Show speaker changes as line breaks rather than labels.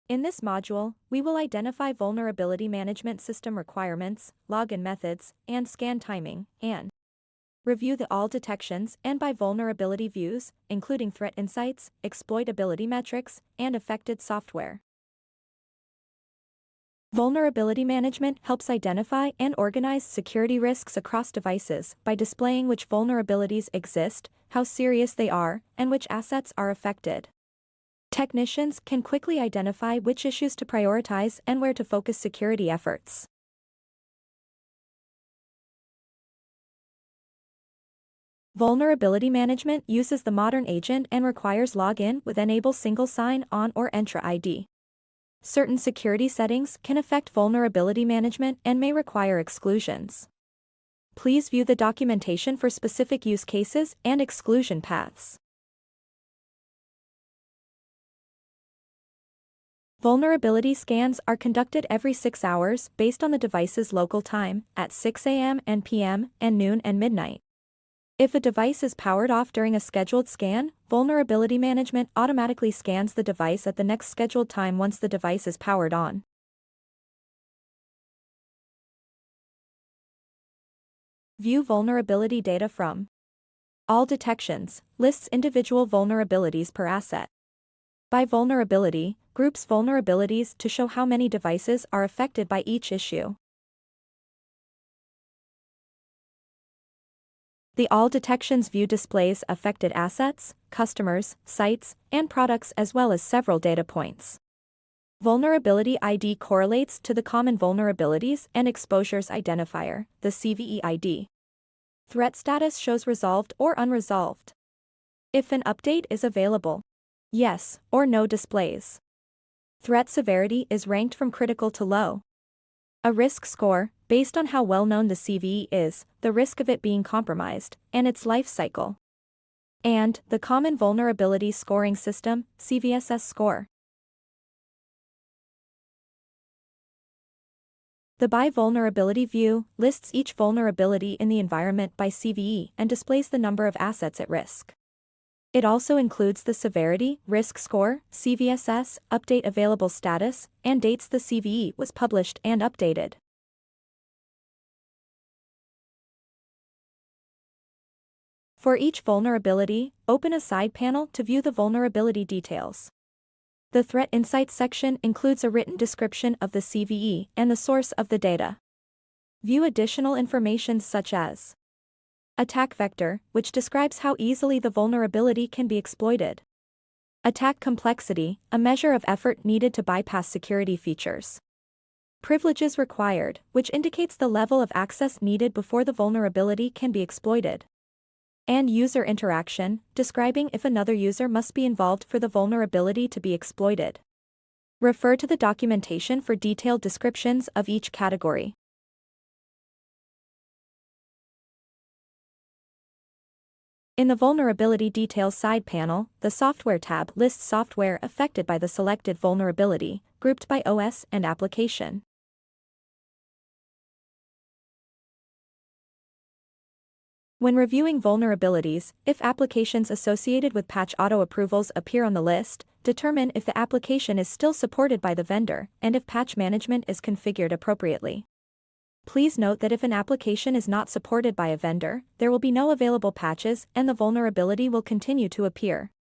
In this module, we will identify vulnerability management system requirements, login methods, and scan timing, and review the all detections and by vulnerability views, including threat insights, exploitability metrics, and affected software. Vulnerability management helps identify and organize security risks across devices by displaying which vulnerabilities exist, how serious they are, and which assets are affected. Technicians can quickly identify which issues to prioritize and where to focus security efforts. Vulnerability management uses the modern agent and requires login with Enable Single Sign-On or Entra ID. Certain security settings can affect vulnerability management and may require exclusions. Please view the documentation for specific use cases and exclusion paths. Vulnerability scans are conducted every 6 hours based on the device's local time, at 6 a.m. and p.m., and noon and midnight. If a device is powered off during a scheduled scan, vulnerability management automatically scans the device at the next scheduled time once the device is powered on. View vulnerability data from All Detections, lists individual vulnerabilities per asset. By vulnerability, groups vulnerabilities to show how many devices are affected by each issue. The All Detections view displays affected assets, customers, sites, and products as well as several data points. Vulnerability ID correlates to the Common Vulnerabilities and Exposures Identifier, the CVE ID. Threat status shows resolved or unresolved. If an update is available, yes or no displays. Threat severity is ranked from critical to low. A risk score, based on how well-known the CVE is, the risk of it being compromised, and its life cycle. And the Common Vulnerability Scoring System, CVSS score. The By Vulnerability view lists each vulnerability in the environment by CVE and displays the number of assets at risk. It also includes the severity, risk score, CVSS, update available status, and dates the CVE was published and updated. For each vulnerability, open a side panel to view the vulnerability details. The Threat Insights section includes a written description of the CVE and the source of the data. View additional information such as Attack vector, which describes how easily the vulnerability can be exploited. Attack complexity, a measure of effort needed to bypass security features. Privileges required, which indicates the level of access needed before the vulnerability can be exploited. And user interaction, describing if another user must be involved for the vulnerability to be exploited. Refer to the documentation for detailed descriptions of each category. In the Vulnerability Details side panel, the Software tab lists software affected by the selected vulnerability, grouped by OS and application. When reviewing vulnerabilities, if applications associated with patch auto-approvals appear on the list, determine if the application is still supported by the vendor and if patch management is configured appropriately. Please note that if an application is not supported by a vendor, there will be no available patches and the vulnerability will continue to appear.